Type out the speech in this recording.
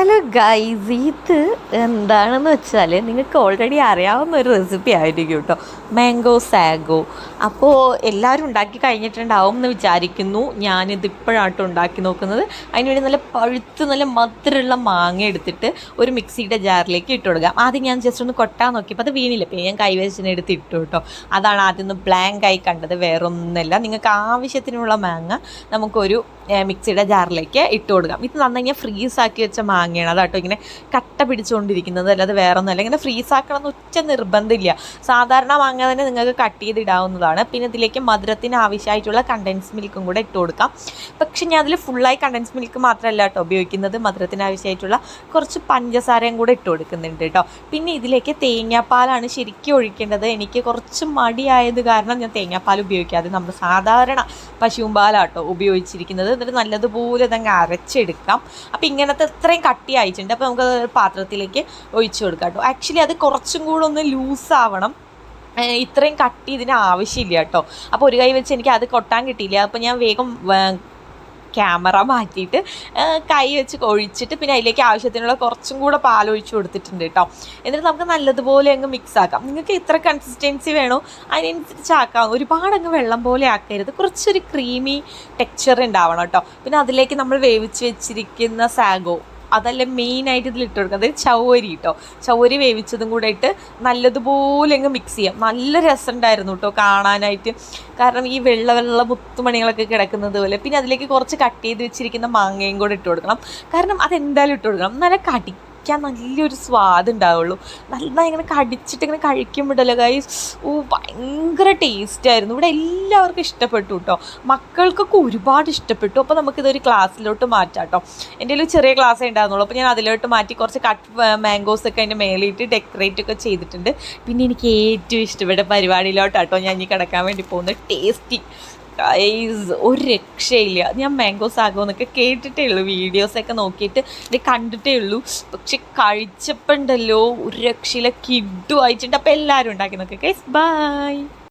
Hello guys, ഇത് എന്താണെന്ന് വെച്ചാൽ നിങ്ങൾക്ക് ഓൾറെഡി അറിയാവുന്ന ഒരു റെസിപ്പി ആയിരിക്കും കേട്ടോ, മാംഗോ സാഗോ. അപ്പോൾ എല്ലാവരും ഉണ്ടാക്കി കഴിഞ്ഞിട്ടുണ്ടാവും എന്ന് വിചാരിക്കുന്നു. ഞാനിത് ഇപ്പോഴാട്ടോ ഉണ്ടാക്കി നോക്കുന്നത്. അതിനുവേണ്ടി നല്ല പഴുത്ത് നല്ല മധുരമുള്ള മാങ്ങ എടുത്തിട്ട് ഒരു മിക്സിയുടെ ജാറിലേക്ക് ഇട്ട് കൊടുക്കാം. ആദ്യം ഞാൻ ജസ്റ്റ് ഒന്ന് കൊട്ടാൻ നോക്കിയപ്പോൾ അത് വീണില്ല, പിന്നെ ഞാൻ കൈവശത്തിന് എടുത്ത് ഇട്ടു കേട്ടോ. അതാണ് ആദ്യം ഒന്ന് ബ്ലാങ്ക് ആയി കണ്ടത്, വേറൊന്നുമല്ല. നിങ്ങൾക്ക് ആവശ്യത്തിനുള്ള മാങ്ങ നമുക്കൊരു മിക്സിയുടെ ജാറിലേക്ക് ഇട്ട് കൊടുക്കാം. ഇത് നന്നായി ഫ്രീസാക്കി വെച്ച മാങ്ങയാണ് അതാട്ടോ ഇങ്ങനെ കട്ട പിടിച്ചുകൊണ്ടിരിക്കുന്നത്, അല്ലാതെ വേറെ ഒന്നുമല്ല. ഇങ്ങനെ ഫ്രീസാക്കണം എന്ന് ഒറ്റ നിർബന്ധമില്ല. സാധാരണ മാങ്ങ തന്നെ നിങ്ങൾക്ക് കട്ട് ചെയ്തിടാവുന്നതാണ്. പിന്നെ ഇതിലേക്ക് മധുരത്തിന് ആവശ്യമായിട്ടുള്ള കണ്ടൻസ് മിൽക്കും കൂടെ ഇട്ട് കൊടുക്കാം. പക്ഷെ ഞാൻ അതിൽ ഫുള്ളായി കണ്ടൻസ് മിൽക്ക് മാത്രമല്ല കേട്ടോ ഉപയോഗിക്കുന്നത്, മധുരത്തിന് ആവശ്യമായിട്ടുള്ള കുറച്ച് പഞ്ചസാരയും കൂടെ ഇട്ട് കൊടുക്കുന്നുണ്ട് കേട്ടോ. പിന്നെ ഇതിലേക്ക് തേങ്ങാപ്പാലാണ് ശരിക്കും ഒഴിക്കേണ്ടത്. എനിക്ക് കുറച്ച് മടിയായത് കാരണം ഞാൻ തേങ്ങാപ്പാൽ ഉപയോഗിക്കാതെ നമ്മൾ സാധാരണ പശുമ്പാലാട്ടോ ഉപയോഗിച്ചിരിക്കുന്നത്. എന്നിട്ട് നല്ലതുപോലെ ഇതങ്ങ് അരച്ചെടുക്കാം. അപ്പോൾ ഇങ്ങനത്തെ ഇത്രയും കട്ടി ആയിട്ടുണ്ട്. അപ്പോൾ നമുക്ക് പാത്രത്തിലേക്ക് ഒഴിച്ചു കൊടുക്കാം കേട്ടോ. ആക്ച്വലി അത് കുറച്ചും കൂടെ ഒന്ന് ലൂസാവണം, ഇത്രയും കട്ടി ഇതിന് ആവശ്യമില്ല കേട്ടോ. അപ്പോൾ ഒരു കൈ വെച്ച് എനിക്ക് അത് കൊട്ടാൻ കിട്ടിയില്ല. അപ്പോൾ ഞാൻ വേഗം ക്യാമറ മാറ്റിയിട്ട് കൈ വെച്ച് ഒഴിച്ചിട്ട് പിന്നെ അതിലേക്ക് ആവശ്യത്തിനുള്ള കുറച്ചും കൂടെ പാലൊഴിച്ച് കൊടുത്തിട്ടുണ്ട് കേട്ടോ. എന്നിട്ട് നമുക്ക് നല്ലതുപോലെ അങ്ങ് മിക്സ് ആക്കാം. നിങ്ങൾക്ക് എത്ര കൺസിസ്റ്റൻസി വേണോ അതിനനുസരിച്ച് ആക്കാം. ഒരുപാട് അങ്ങ് വെള്ളം പോലെ ആക്കരുത്, കുറച്ചൊരു ക്രീമി ടെക്സ്ചർ ഉണ്ടാവണം കേട്ടോ. പിന്നെ അതിലേക്ക് നമ്മൾ വേവിച്ച് വെച്ചിരിക്കുന്ന സാഗോ അതല്ല മെയിനായിട്ട് ഇതിൽ ഇട്ട് കൊടുക്കുക. അതായത് ചവ്വരി കേട്ടോ, ചവ്വരി വേവിച്ചതും കൂടെ ഇട്ട് നല്ലതുപോലെ അങ്ങ് മിക്സ് ചെയ്യാം. നല്ല രസമുണ്ടായിരുന്നു കേട്ടോ കാണാനായിട്ട്, കാരണം ഈ വെള്ള മുത്തുമണികളൊക്കെ കിടക്കുന്നത് പോലെ. പിന്നെ അതിലേക്ക് കുറച്ച് കട്ട് ചെയ്ത് വെച്ചിരിക്കുന്ന മാങ്ങയും കൂടെ ഇട്ട് കൊടുക്കണം, കാരണം അതെന്തായാലും ഇട്ട് കൊടുക്കണം. നല്ല നല്ലൊരു സ്വാദ് ഉണ്ടാവുള്ളൂ. നന്നായി ഇങ്ങനെ കടിച്ചിട്ട് ഇങ്ങനെ കഴിക്കുമ്പോഴല്ലോ ഗൈസ്, ഭയങ്കര ടേസ്റ്റായിരുന്നു. ഇവിടെ എല്ലാവർക്കും ഇഷ്ടപ്പെട്ടു കേട്ടോ, മക്കൾക്കൊക്കെ ഒരുപാട് ഇഷ്ടപ്പെട്ടു. അപ്പോൾ നമുക്കിതൊരു ഗ്ലാസ്സിലോട്ട് മാറ്റാം കേട്ടോ. എൻ്റെ ഒരു ചെറിയ ഗ്ലാസ്സേ ഉണ്ടായിരുന്നുള്ളൂ, അപ്പോൾ ഞാൻ അതിലോട്ട് മാറ്റി കുറച്ച് കട്ട് മാംഗോസൊക്കെ അതിൻ്റെ മേലിട്ട് ഡെക്കറേറ്റ് ഒക്കെ ചെയ്തിട്ടുണ്ട്. പിന്നെ എനിക്ക് ഏറ്റവും ഇഷ്ടപ്പെട്ട പരിപാടിയിലോട്ടാട്ടോ ഞാൻ ഇനി കിടക്കാൻ വേണ്ടി പോകുന്നത്. ടേസ്റ്റി ഗൈസ്, ഒരു രക്ഷയില്ല. ഞാൻ മാംഗോ സാഗോ എന്നൊക്കെ കേട്ടിട്ടേ ഉള്ളൂ, വീഡിയോസൊക്കെ നോക്കിയിട്ട് ഇത് കണ്ടിട്ടേ ഉള്ളൂ. പക്ഷെ കഴിച്ചപ്പോൾ ഉണ്ടല്ലോ ഒരു രക്ഷയില്ല, കിഡു അയച്ചിട്ട്. അപ്പോൾ എല്ലാവരും ഉണ്ടാക്കി നോക്കുക ഗൈസ്. ബൈ.